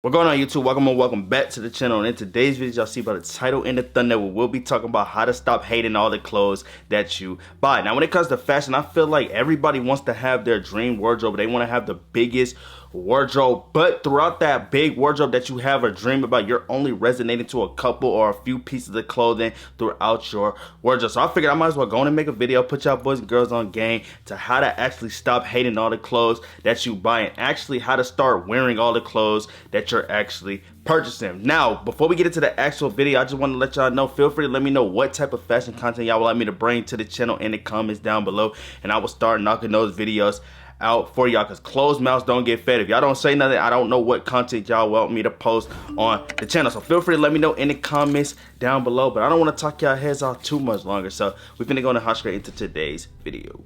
What's going on, YouTube? Welcome back to the channel. And in today's video, y'all see by the title and the thumbnail, we'll be talking about how to stop hating all the clothes that you buy. Now, when it comes to fashion, I feel like everybody wants to have their dream wardrobe. They want to have the biggest wardrobe, but throughout that big wardrobe that you have or dream about, you're only resonating to a couple or a few pieces of clothing throughout your wardrobe. So I figured I might as well go and make a video, put y'all boys and girls on game to how to actually stop hating all the clothes that you buy and actually how to start wearing all the clothes that you're actually purchasing. Now, before we get into the actual video, I just want to let y'all know, feel free to let me know what type of fashion content y'all would like me to bring to the channel in the comments down below, and I will start knocking those videos out for y'all, because closed mouths don't get fed. If y'all don't say nothing, I don't know what content y'all want me to post on the channel. So feel free to let me know in the comments down below, but I don't want to talk y'all heads off too much longer, so we're finna go and hop straight into today's video.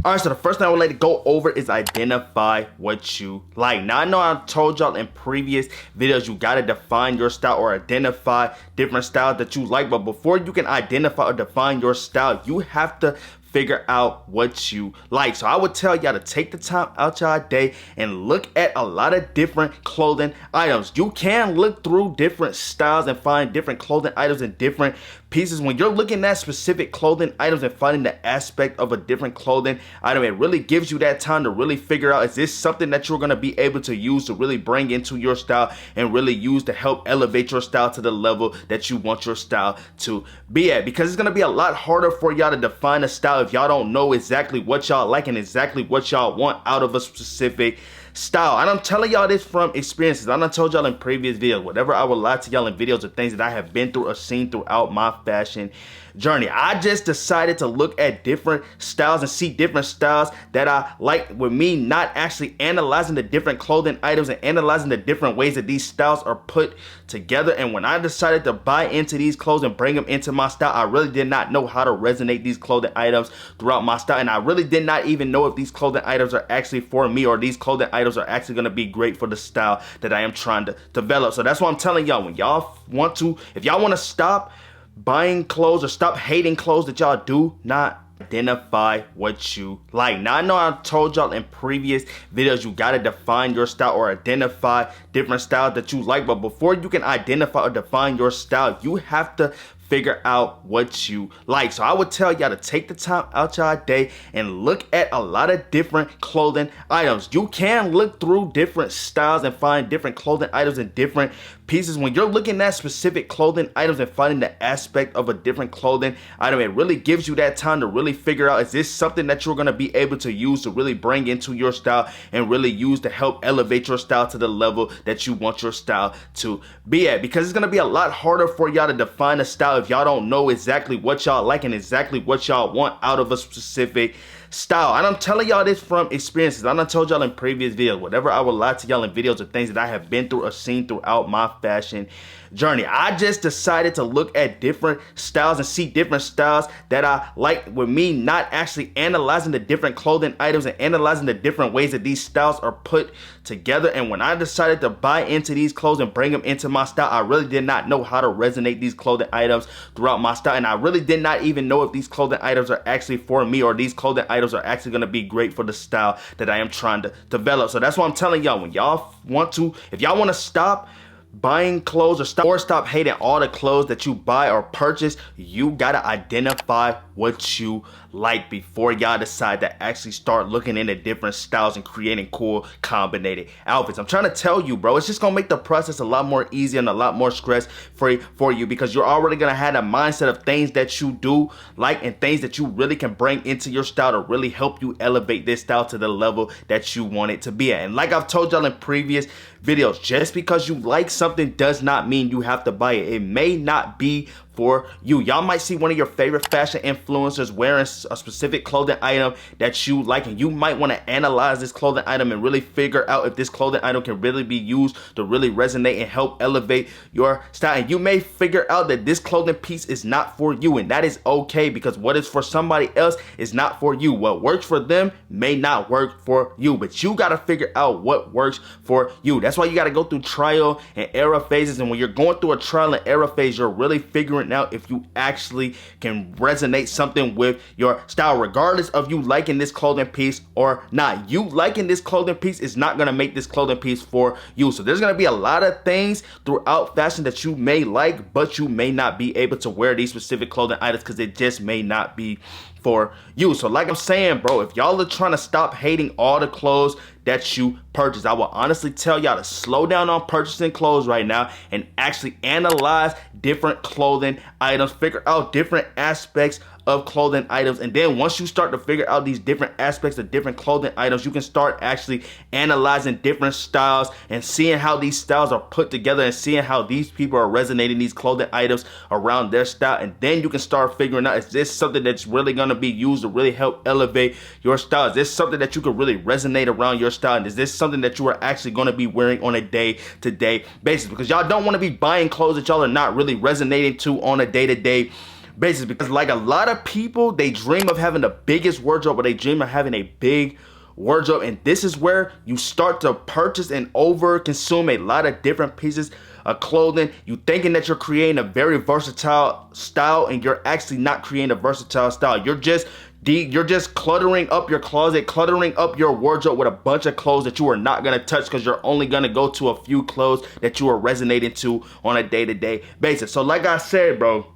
Alright, so the first thing I would like to go over is identify what you like. Now, I know I told y'all in previous videos you gotta define your style or identify different styles that you like, but before you can identify or define your style, you have to figure out what you like. So I would tell y'all to take the time out y'all day and look at a lot of different clothing items. You can look through different styles and find different clothing items and different pieces. When you're looking at specific clothing items and finding the aspect of a different clothing item, it really gives you that time to really figure out, is this something that you're going to be able to use to really bring into your style and really use to help elevate your style to the level that you want your style to be at? Because it's going to be a lot harder for y'all to define a style if y'all don't know exactly what y'all like and exactly what y'all want out of a specific style. And I'm telling y'all this from experiences. I done told y'all in previous videos, whatever I would lie to y'all in videos of things that I have been through or seen throughout my fashion journey. I just decided to look at different styles and see different styles that I like, with me not actually analyzing the different clothing items and analyzing the different ways that these styles are put together. And when I decided to buy into these clothes and bring them into my style, I really did not know how to resonate these clothing items throughout my style. And I really did not even know if these clothing items are actually for me or these clothing items are actually going to be great for the style that I am trying to develop. So that's why I'm telling y'all, when y'all want to, if y'all want to stop buying clothes or stop hating clothes that y'all do not identify what you like. Now, I know I told y'all in previous videos you gotta define your style or identify different styles that you like, but before you can identify or define your style, you have to figure out what you like. So I would tell y'all to take the time out y'all day and look at a lot of different clothing items. You can look through different styles and find different clothing items and different pieces. When you're looking at specific clothing items and finding the aspect of a different clothing item, it really gives you that time to really figure out, is this something that you're going to be able to use to really bring into your style and really use to help elevate your style to the level that you want your style to be at? Because it's going to be a lot harder for y'all to define a style if y'all don't know exactly what y'all like and exactly what y'all want out of a specific style. And I'm telling y'all this from experiences. I done told y'all in previous videos, whatever I would lie to y'all in videos of things that I have been through or seen throughout my fashion journey. I just decided to look at different styles and see different styles that I like, with me not actually analyzing the different clothing items and analyzing the different ways that these styles are put together. And when I decided to buy into these clothes and bring them into my style, I really did not know how to resonate these clothing items throughout my style. And I really did not even know if these clothing items are actually for me or these clothing items are actually going to be great for the style that I am trying to develop. So that's why I'm telling y'all, when y'all want to, if y'all want to stop buying clothes or stop hating all the clothes that you buy or purchase, you gotta identify what you like before y'all decide to actually start looking into different styles and creating cool combinated outfits. I'm trying to tell you, bro, it's just gonna make the process a lot more easy and a lot more stress free for you, because you're already gonna have a mindset of things that you do like and things that you really can bring into your style to really help you elevate this style to the level that you want it to be at. And like I've told y'all in previous videos, just because you like something does not mean you have to buy it. It may not be for you. Y'all might see one of your favorite fashion influencers wearing a specific clothing item that you like, and you might want to analyze this clothing item and really figure out if this clothing item can really be used to really resonate and help elevate your style. And you may figure out that this clothing piece is not for you, and that is okay, because what is for somebody else is not for you. What works for them may not work for you, but you got to figure out what works for you. That's why you got to go through trial and error phases. And when you're going through a trial and error phase, you're really figuring it now if you actually can resonate something with your style, regardless of you liking this clothing piece or not. You liking this clothing piece is not gonna make this clothing piece for you. So there's gonna be a lot of things throughout fashion that you may like, but you may not be able to wear these specific clothing items because it just may not be for you. So like I'm saying, bro, if y'all are trying to stop hating all the clothes that you purchase, I will honestly tell y'all to slow down on purchasing clothes right now and actually analyze different clothing items, figure out different aspects of clothing items, and then once you start to figure out these different aspects of different clothing items, you can start actually analyzing different styles and seeing how these styles are put together and seeing how these people are resonating these clothing items around their style. And then you can start figuring out, is this something that's really going to be used to really help elevate your style? Is this something that you could really resonate around your style? And is this something that you are actually going to be wearing on a day-to-day basis? Because y'all don't want to be buying clothes that y'all are not really resonating to on a day-to-day basis. Because like a lot of people, they dream of having the biggest wardrobe, or they dream of having a big wardrobe, and this is where you start to purchase and over consume a lot of different pieces of clothing. You thinking that you're creating a very versatile style, and you're actually not creating a versatile style. You're just cluttering up your closet, cluttering up your wardrobe with a bunch of clothes that you are not going to touch, because you're only going to go to a few clothes that you are resonating to on a day-to-day basis. So like I said, bro,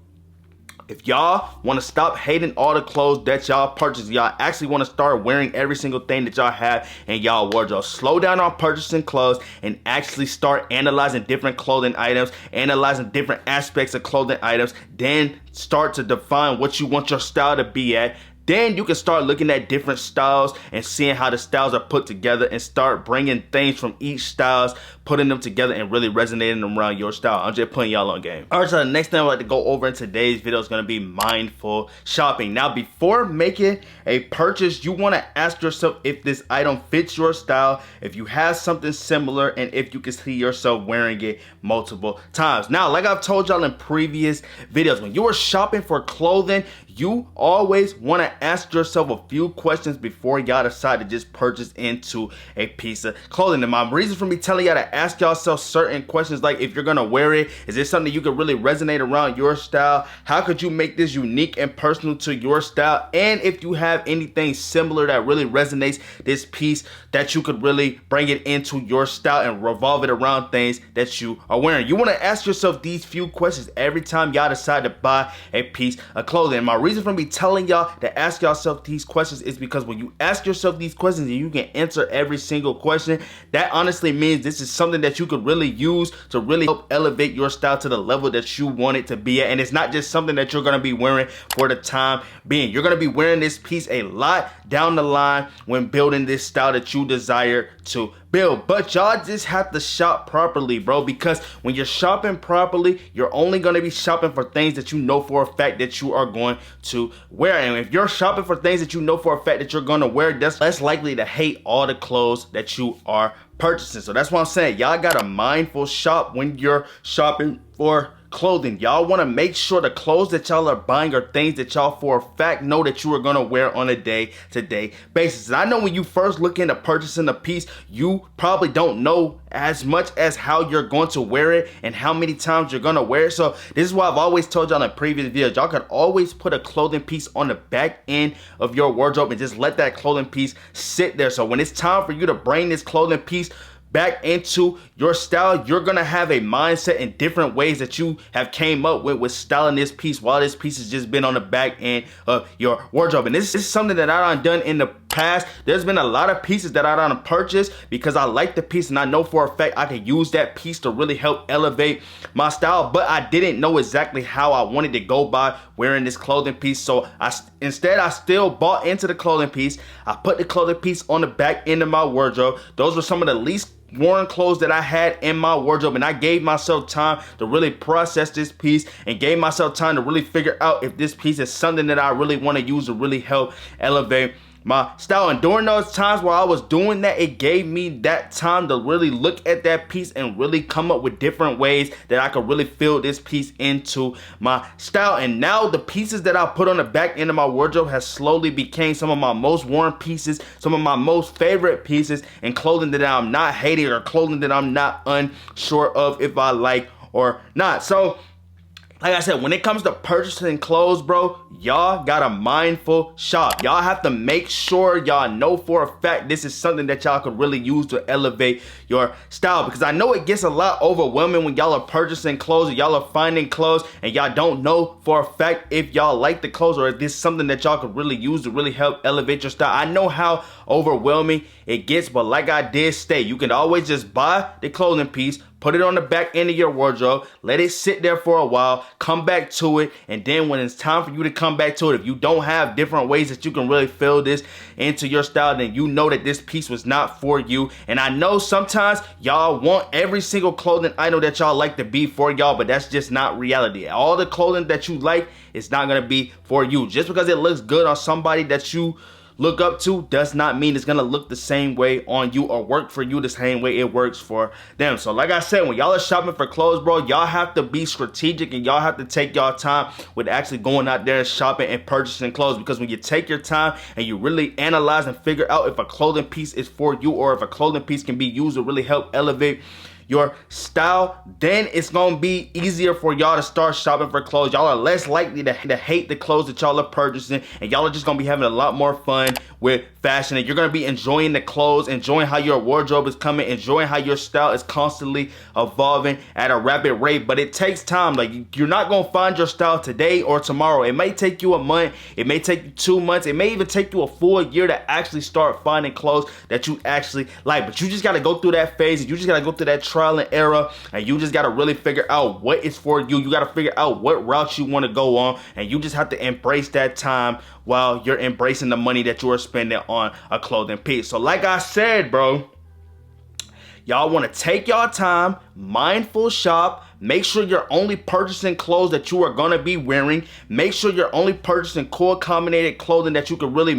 if y'all want to stop hating all the clothes that y'all purchase, y'all actually want to start wearing every single thing that y'all have in y'all wardrobe, slow down on purchasing clothes and actually start analyzing different clothing items, analyzing different aspects of clothing items, then start to define what you want your style to be at. Then you can start looking at different styles and seeing how the styles are put together, and start bringing things from each styles, putting them together and really resonating them around your style. I'm just putting y'all on game. All right, so the next thing I'd like to go over in today's video is going to be mindful shopping. Now, before making a purchase, you want to ask yourself if this item fits your style, if you have something similar, and if you can see yourself wearing it multiple times. Now, like I've told y'all in previous videos, when you are shopping for clothing, you always want to ask yourself a few questions before y'all decide to just purchase into a piece of clothing. And my reason for me telling y'all to ask yourself certain questions, like if you're gonna wear it, is this something you could really resonate around your style? How could you make this unique and personal to your style? And if you have anything similar that really resonates this piece, that you could really bring it into your style and revolve it around things that you are wearing. You want to ask yourself these few questions every time y'all decide to buy a piece of clothing. And my reason for me telling y'all to ask yourself these questions is because when you ask yourself these questions and you can answer every single question, that honestly means this is something that you could really use to really help elevate your style to the level that you want it to be at. And it's not just something that you're going to be wearing for the time being. You're going to be wearing this piece a lot down the line when building this style that you desire to build. But y'all just have to shop properly, bro, because when you're shopping properly, you're only going to be shopping for things that you know for a fact that you are going to wear. And if you're shopping for things that you know for a fact that you're going to wear, that's less likely to hate all the clothes that you are purchasing. So that's why I'm saying y'all got a mindful shop when you're shopping for clothing. Y'all want to make sure the clothes that y'all are buying are things that y'all for a fact know that you are going to wear on a day-to-day basis. And I know when you first look into purchasing a piece, you probably don't know as much as how you're going to wear it and how many times you're going to wear it. So this is why I've always told y'all in previous videos, y'all could always put a clothing piece on the back end of your wardrobe and just let that clothing piece sit there. So when it's time for you to bring this clothing piece back into your style, you're gonna have a mindset in different ways that you have came up with styling this piece while this piece has just been on the back end of your wardrobe. And this is something that I've done in the past. There's been a lot of pieces that I done purchased because I like the piece and I know for a fact I can use that piece to really help elevate my style, but I didn't know exactly how I wanted to go by wearing this clothing piece. So instead I still bought into the clothing piece. I put the clothing piece on the back end of my wardrobe. Those were some of the least worn clothes that I had in my wardrobe, and I gave myself time to really process this piece and gave myself time to really figure out if this piece is something that I really want to use to really help elevate my style. And during those times where I was doing that, it gave me that time to really look at that piece and really come up with different ways that I could really fill this piece into my style. And now the pieces that I put on the back end of my wardrobe has slowly became some of my most worn pieces, some of my most favorite pieces, and clothing that I'm not hating or clothing that I'm not unsure of if I like or not. So like I said, when it comes to purchasing clothes, bro, y'all gotta mindful shop. Y'all have to make sure y'all know for a fact this is something that y'all could really use to elevate your style. Because I know it gets a lot overwhelming when y'all are purchasing clothes, or y'all are finding clothes, and y'all don't know for a fact if y'all like the clothes or if this is something that y'all could really use to really help elevate your style. I know how overwhelming it gets, but like I did state, you can always just buy the clothing piece, put it on the back end of your wardrobe, let it sit there for a while, come back to it, and then when it's time for you to come back to it, if you don't have different ways that you can really fill this into your style, then you know that this piece was not for you. And I know sometimes y'all want every single clothing item that y'all like to be for y'all, but that's just not reality. All the clothing that you like is not gonna be for you. Just because it looks good on somebody that you look up to does not mean it's gonna look the same way on you or work for you the same way it works for them. So like I said, when y'all are shopping for clothes, bro, y'all have to be strategic and y'all have to take y'all time with actually going out there and shopping and purchasing clothes. Because when you take your time and you really analyze and figure out if a clothing piece is for you or if a clothing piece can be used to really help elevate your style, then it's gonna be easier for y'all to start shopping for clothes. Y'all are less likely to hate the clothes that y'all are purchasing, and y'all are just gonna be having a lot more fun with fashion, and you're gonna be enjoying the clothes, enjoying how your wardrobe is coming, enjoying how your style is constantly evolving at a rapid rate. But it takes time. Like, you're not gonna find your style today or tomorrow. It may take you a month, it may take you 2 months, it may even take you a full year to actually start finding clothes that you actually like. But you just gotta go through that phase, and you just gotta go through that trial and error, and you just got to really figure out what is for you. You got to figure out what route you want to go on, and you just have to embrace that time while you're embracing the money that you are spending on a clothing piece. So like I said, bro, y'all want to take y'all time, mindful shop. Make sure you're only purchasing clothes that you are going to be wearing. Make sure you're only purchasing cool combinated clothing that you can really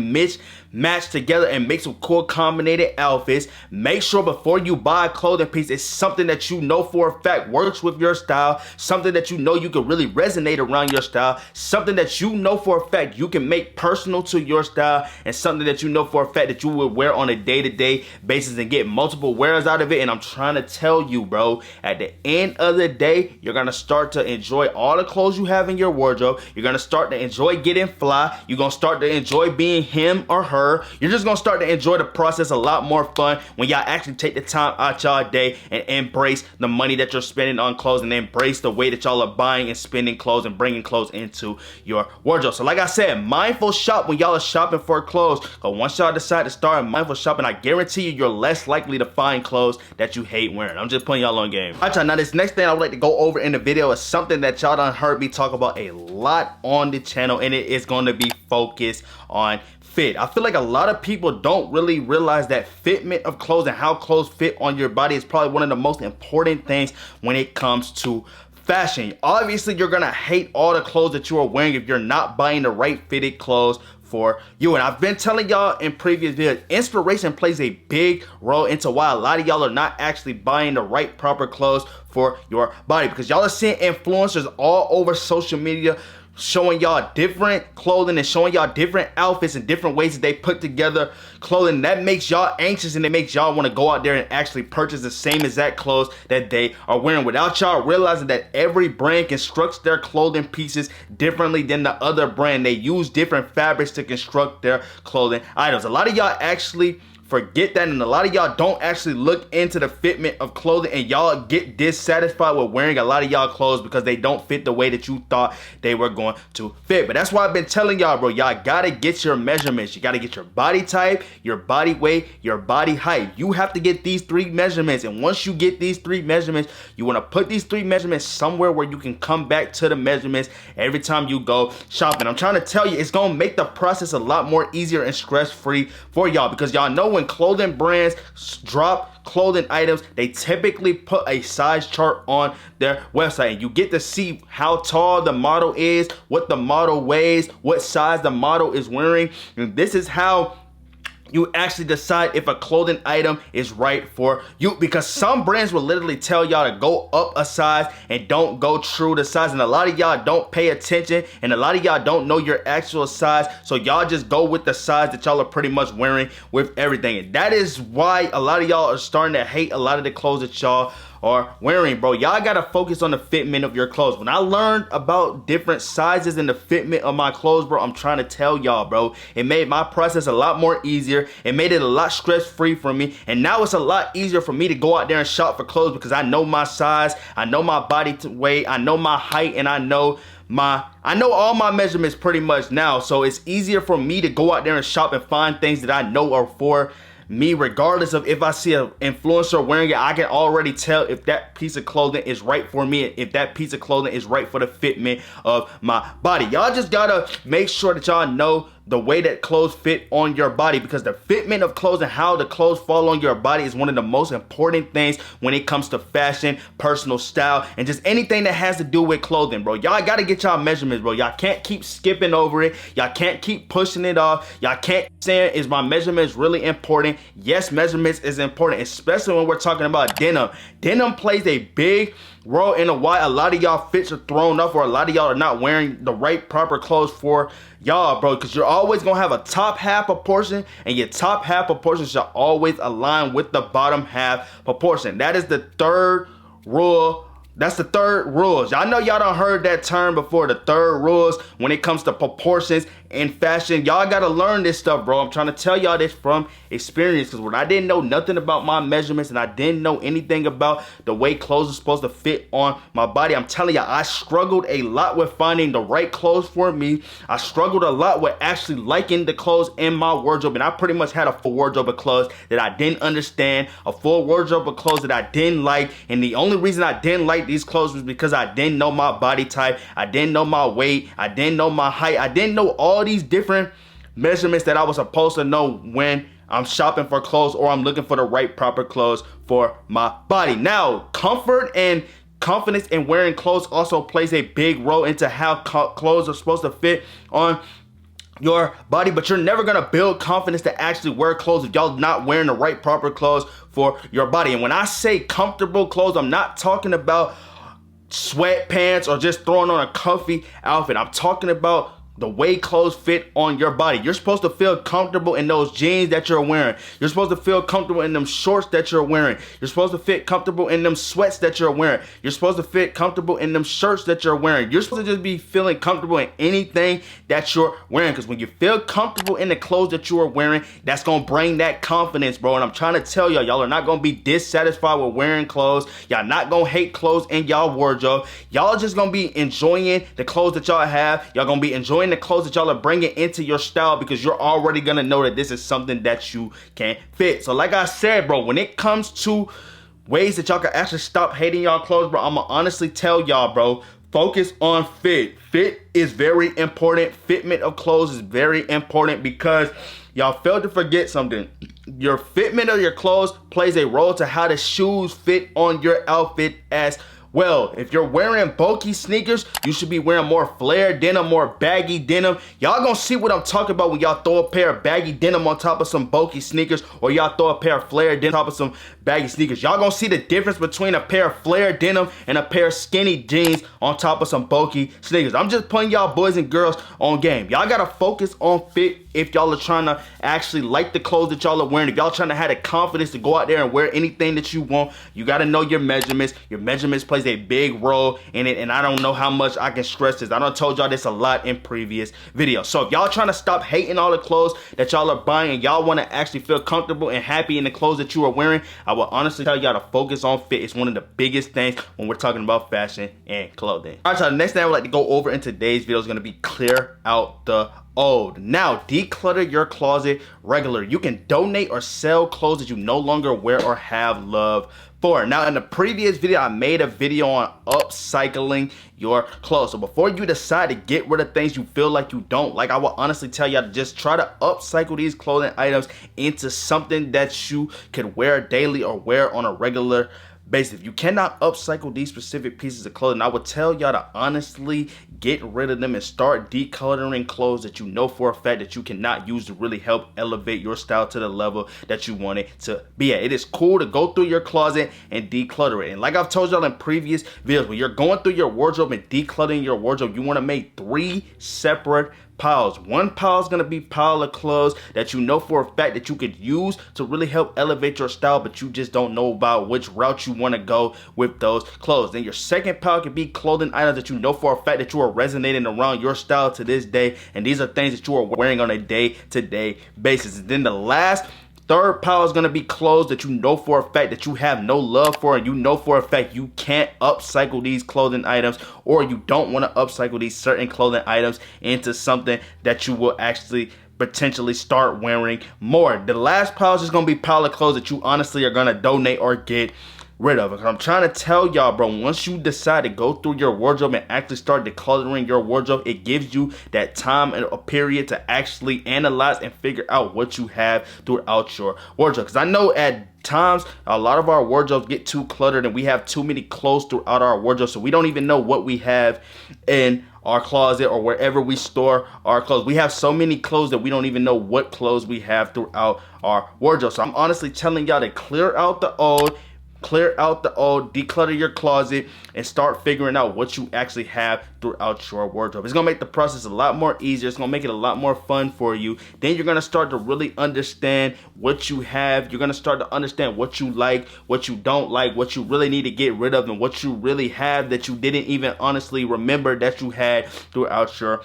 match together and make some cool combinated outfits. Make sure before you buy a clothing piece, it's something that you know for a fact works with your style, something that you know you can really resonate around your style, something that you know for a fact you can make personal to your style, and something that you know for a fact that you would wear on a day-to-day basis and get multiple wears out of it. And I'm trying to tell you, bro, at the end of the day, you're gonna start to enjoy all the clothes you have in your wardrobe. You're gonna start to enjoy getting fly. You're gonna start to enjoy being him or her. You're just gonna start to enjoy the process a lot more fun when y'all actually take the time out y'all day and embrace the money that you're spending on clothes, and embrace the way that y'all are buying and spending clothes and bringing clothes into your wardrobe. So like I said, mindful shop when y'all are shopping for clothes. But once y'all decide to start mindful shopping, I guarantee you, you're less likely to find clothes that you hate wearing. I'm just putting y'all on game. All right, y'all, now this next thing I would like to go over in the video is something that y'all done heard me talk about a lot on the channel, and it is going to be focused on fit. I feel like a lot of people don't really realize that fitment of clothes and how clothes fit on your body is probably one of the most important things when it comes to fashion. Obviously, you're gonna hate all the clothes that you are wearing if you're not buying the right fitted clothes for you. And I've been telling y'all in previous videos, inspiration plays a big role into why a lot of y'all are not actually buying the right proper clothes for your body, because y'all are seeing influencers all over social media showing y'all different clothing and showing y'all different outfits and different ways that they put together clothing. That makes y'all anxious, and it makes y'all want to go out there and actually purchase the same exact clothes that they are wearing, without y'all realizing that every brand constructs their clothing pieces differently than the other brand. They use different fabrics to construct their clothing items. A lot of y'all actually forget that, and a lot of y'all don't actually look into the fitment of clothing, and y'all get dissatisfied with wearing a lot of y'all clothes because they don't fit the way that you thought they were going to fit. But that's why I've been telling y'all, bro, y'all gotta get your measurements. You gotta get your body type, your body weight, your body height. You have to get these 3 measurements, and once you get these 3 measurements, you want to put these 3 measurements somewhere where you can come back to the measurements every time you go shopping. I'm trying to tell you, it's gonna make the process a lot more easier and stress-free for y'all, because y'all know when clothing brands drop clothing items, they typically put a size chart on their website, and you get to see how tall the model is, what the model weighs, what size the model is wearing. And this is how you actually decide if a clothing item is right for you, because some brands will literally tell y'all to go up a size and don't go true to size, and a lot of y'all don't pay attention, and a lot of y'all don't know your actual size, so y'all just go with the size that y'all are pretty much wearing with everything. And that is why a lot of y'all are starting to hate a lot of the clothes that y'all are wearing, bro. Y'all gotta focus on the fitment of your clothes. When I learned about different sizes and the fitment of my clothes, bro, I'm trying to tell y'all, bro, it made my process a lot more easier. It made it a lot stress-free for me, and now it's a lot easier for me to go out there and shop for clothes because I know my size, I know my body weight, I know my height, and I know all my measurements pretty much now. So it's easier for me to go out there and shop and find things that I know are for me, regardless of if I see an influencer wearing it. I can already tell if that piece of clothing is right for me, if that piece of clothing is right for the fitment of my body. Y'all just gotta make sure that y'all know the way that clothes fit on your body, because the fitment of clothes and how the clothes fall on your body is one of the most important things when it comes to fashion, personal style, and just anything that has to do with clothing, bro. Y'all gotta get y'all measurements, bro. Y'all can't keep skipping over it. Y'all can't keep pushing it off. Y'all can't keep saying, is my measurements really important? Yes, measurements is important, especially when we're talking about denim. Denim plays a big role in why a lot of y'all fits are thrown off, or a lot of y'all are not wearing the right proper clothes for y'all, bro, because you're always gonna have a top half proportion, and your top half proportion should always align with the bottom half proportion. That is the third rule. That's the third rules. Y'all know y'all done heard that term before, the third rules when it comes to proportions in fashion. Y'all gotta learn this stuff, bro. I'm trying to tell y'all this from experience, because when I didn't know nothing about my measurements and I didn't know anything about the way clothes are supposed to fit on my body, I'm telling y'all, I struggled a lot with finding the right clothes for me. I struggled a lot with actually liking the clothes in my wardrobe, and I pretty much had a full wardrobe of clothes that I didn't understand, a full wardrobe of clothes that I didn't like, and the only reason I didn't like these clothes was because I didn't know my body type, I didn't know my weight, I didn't know my height, I didn't know all these different measurements that I was supposed to know when I'm shopping for clothes or I'm looking for the right proper clothes for my body. Now, comfort and confidence in wearing clothes also plays a big role into how clothes are supposed to fit on your body, but you're never gonna build confidence to actually wear clothes if y'all not wearing the right proper clothes for your body. And when I say comfortable clothes, I'm not talking about sweatpants or just throwing on a comfy outfit. I'm talking about the way clothes fit on your body. You're supposed to feel comfortable in those jeans that you're wearing. You're supposed to feel comfortable in them shorts that you're wearing. You're supposed to fit comfortable in them sweats that you're wearing. You're supposed to fit comfortable in them shirts that you're wearing. You're supposed to just be feeling comfortable in anything that you're wearing, because when you feel comfortable in the clothes that you are wearing, that's gonna bring that confidence, bro. And I'm trying to tell y'all, y'all are not gonna be dissatisfied with wearing clothes. Y'all not gonna hate clothes in y'all wardrobe. Y'all just gonna be enjoying the clothes that y'all have. Y'all gonna be enjoying the clothes that y'all are bringing into your style, because you're already gonna know that this is something that you can fit. So like I said, bro, when it comes to ways that y'all can actually stop hating y'all clothes, bro, I'ma honestly tell y'all, bro, focus on fit. Fit is very important. Fitment of clothes is very important, because y'all failed to forget something. Your fitment of your clothes plays a role to how the shoes fit on your outfit as well. If you're wearing bulky sneakers, you should be wearing more flare denim, more baggy denim. Y'all gonna see what I'm talking about when y'all throw a pair of baggy denim on top of some bulky sneakers, or y'all throw a pair of flare denim on top of some baggy sneakers. Y'all gonna see the difference between a pair of flare denim and a pair of skinny jeans on top of some bulky sneakers. I'm just putting y'all boys and girls on game. Y'all gotta focus on fit if y'all are trying to actually like the clothes that y'all are wearing. If y'all trying to have the confidence to go out there and wear anything that you want, you gotta know your measurements. Your measurements plays a big role in it, and I don't know how much I can stress this. I done told y'all this a lot in previous videos. So if y'all trying to stop hating all the clothes that y'all are buying, and y'all want to actually feel comfortable and happy in the clothes that you are wearing, I will honestly tell y'all to focus on fit. It's one of the biggest things when we're talking about fashion and clothing. All right, so the next thing I would like to go over in today's video is going to be clear out the old. Now, declutter your closet regularly. You can donate or sell clothes that you no longer wear or have love for. Now, in the previous video, I made a video on upcycling your clothes. So before you decide to get rid of things you feel like you don't like, I will honestly tell y'all to just try to upcycle these clothing items into something that you could wear daily or wear on a regular basis. If you cannot upcycle these specific pieces of clothing, I would tell y'all to honestly get rid of them and start decluttering clothes that you know for a fact that you cannot use to really help elevate your style to the level that you want it to be at. It is cool to go through your closet and declutter it. And like I've told y'all in previous videos, when you're going through your wardrobe and decluttering your wardrobe, you want to make 3 separate piles. One pile is going to be pile of clothes that you know for a fact that you could use to really help elevate your style, but you just don't know about which route you want to go with those clothes. Then your second pile could be clothing items that you know for a fact that you are resonating around your style to this day, and these are things that you are wearing on a day-to-day basis. And then the last third pile is going to be clothes that you know for a fact that you have no love for, and you know for a fact you can't upcycle these clothing items, or you don't want to upcycle these certain clothing items into something that you will actually potentially start wearing more. The last pile is just going to be pile of clothes that you honestly are going to donate or get rid of. I'm trying to tell y'all, bro, once you decide to go through your wardrobe and actually start decluttering your wardrobe, it gives you that time and a period to actually analyze and figure out what you have throughout your wardrobe. Because I know at times a lot of our wardrobes get too cluttered and we have too many clothes throughout our wardrobe, so we don't even know what we have in our closet or wherever we store our clothes. We have so many clothes that we don't even know what clothes we have throughout our wardrobe. So I'm honestly telling y'all to clear out the old, declutter your closet, and start figuring out what you actually have throughout your wardrobe. It's gonna make the process a lot more easier. It's gonna make it a lot more fun for you. Then you're gonna start to really understand what you have. You're gonna start to understand what you like, what you don't like, what you really need to get rid of, and what you really have that you didn't even honestly remember that you had throughout your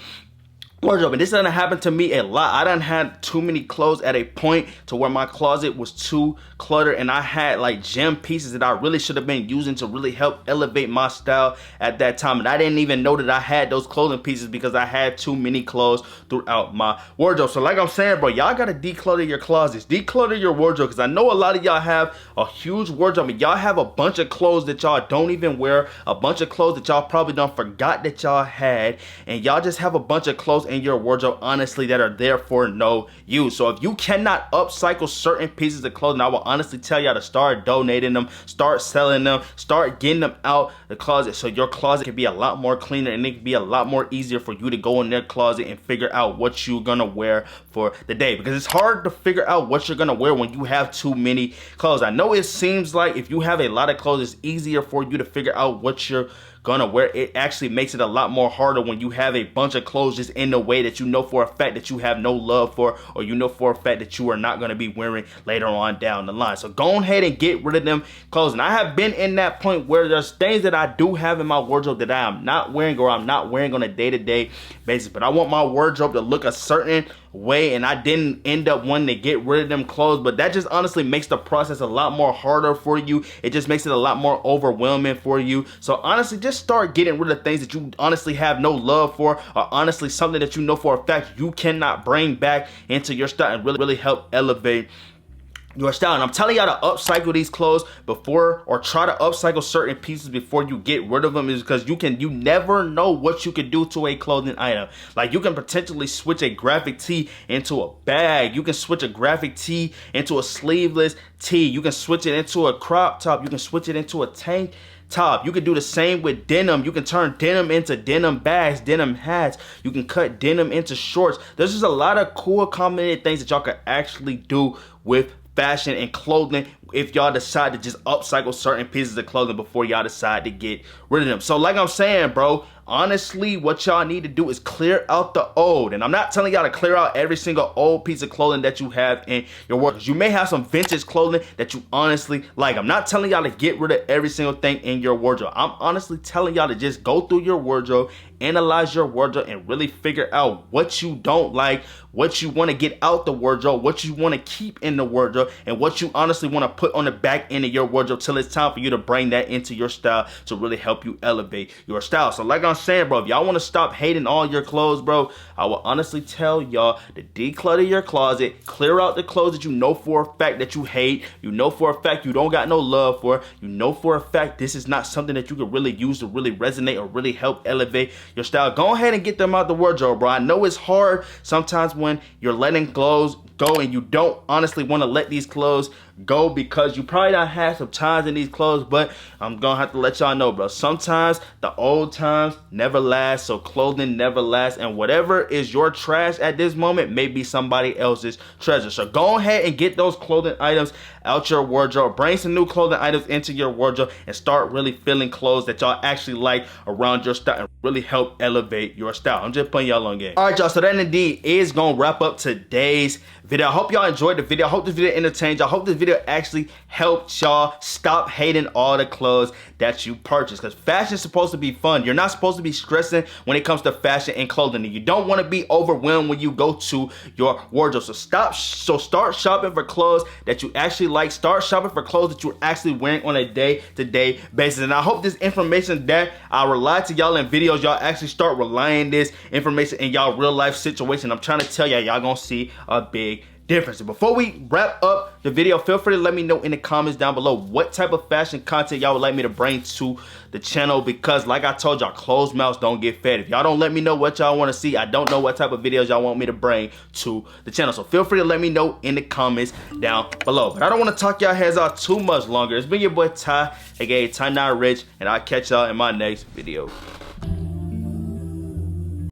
wardrobe. And this doesn't happen to me a lot. I done had too many clothes at a point to where my closet was too cluttered, and I had like gem pieces that I really should have been using to really help elevate my style at that time, and I didn't even know that I had those clothing pieces because I had too many clothes throughout my wardrobe. So like I'm saying, bro, y'all gotta declutter your closets, declutter your wardrobe, because I know a lot of y'all have a huge wardrobe and y'all have a bunch of clothes that y'all don't even wear, a bunch of clothes that y'all probably done forgot that y'all had, and y'all just have a bunch of clothes in your wardrobe, honestly, that are there for no use. So if you cannot upcycle certain pieces of clothing, I will honestly tell y'all to start donating them, start selling them, start getting them out the closet, so your closet can be a lot more cleaner and it can be a lot more easier for you to go in their closet and figure out what you're gonna wear for the day, because it's hard to figure out what you're gonna wear when you have too many clothes. I know it seems like if you have a lot of clothes, it's easier for you to figure out what you're gonna wear. It actually makes it a lot more harder when you have a bunch of clothes just in a way that you know for a fact that you have no love for, or you know for a fact that you are not gonna be wearing later on down the line. So go ahead and get rid of them clothes. And I have been in that point where there's things that I do have in my wardrobe that I am not wearing, or I'm not wearing on a day-to-day basis, but I want my wardrobe to look a certain way, and I didn't end up wanting to get rid of them clothes. But that just honestly makes the process a lot more harder for you. It just makes it a lot more overwhelming for you. So honestly, just start getting rid of things that you honestly have no love for, or honestly something that you know for a fact you cannot bring back into your style and really help elevate your style. And I'm telling y'all to upcycle these clothes before, or try to upcycle certain pieces before you get rid of them, is because you never know what you can do to a clothing item. Like, you can potentially switch a graphic tee into a bag. You can switch a graphic tee into a sleeveless tee. You can switch it into a crop top. You can switch it into a tank top. You can do the same with denim. You can turn denim into denim bags, denim hats. You can cut denim into shorts. There's just a lot of cool combinated things that y'all can actually do with fashion and clothing if y'all decide to just upcycle certain pieces of clothing before y'all decide to get rid of them. So like I'm saying, bro, honestly, what y'all need to do is clear out the old. And I'm not telling y'all to clear out every single old piece of clothing that you have in your wardrobe. You may have some vintage clothing that you honestly like. I'm not telling y'all to get rid of every single thing in your wardrobe. I'm honestly telling y'all to just go through your wardrobe, analyze your wardrobe, and really figure out what you don't like, what you want to get out the wardrobe, what you want to keep in the wardrobe, and what you honestly want to put on the back end of your wardrobe till it's time for you to bring that into your style to really help you elevate your style. So like I'm saying, bro, if y'all want to stop hating all your clothes, bro, I will honestly tell y'all to declutter your closet, clear out the clothes that you know for a fact that you hate, you know for a fact you don't got no love for, you know for a fact this is not something that you can really use to really resonate or really help elevate your style. Go ahead and get them out the wardrobe, bro. I know it's hard sometimes when you're letting clothes go and you don't honestly want to let these clothes go because you probably not had some times in these clothes, but I'm gonna have to let y'all know, bro, sometimes the old times never last, so clothing never lasts, and whatever is your trash at this moment may be somebody else's treasure. So go ahead and get those clothing items out your wardrobe, bring some new clothing items into your wardrobe, and start really feeling clothes that y'all actually like around your style and really help elevate your style. I'm just putting y'all on game. All right, y'all, so that indeed is gonna wrap up today's video. I hope y'all enjoyed the video. I hope this video entertained y'all. I hope this video actually helped y'all stop hating all the clothes that you purchase, because fashion is supposed to be fun. You're not supposed to be stressing when it comes to fashion and clothing, and you don't want to be overwhelmed when you go to your wardrobe. So start shopping for clothes that you actually like. Start shopping for clothes that you're actually wearing on a day-to-day basis. And I hope this information that I rely to y'all in videos, y'all actually start relying this information in y'all real life situation. I'm trying to tell y'all gonna see a big difference. And before we wrap up the video, feel free to let me know in the comments down below what type of fashion content y'all would like me to bring to the channel, because like I told y'all, closed mouths don't get fed. If y'all don't let me know what y'all want to see, I don't know what type of videos y'all want me to bring to the channel. So feel free to let me know in the comments down below. But I don't want to talk y'all heads out too much longer. It's been your boy Ty, aka Ty Not Rich, and I'll catch y'all in my next video.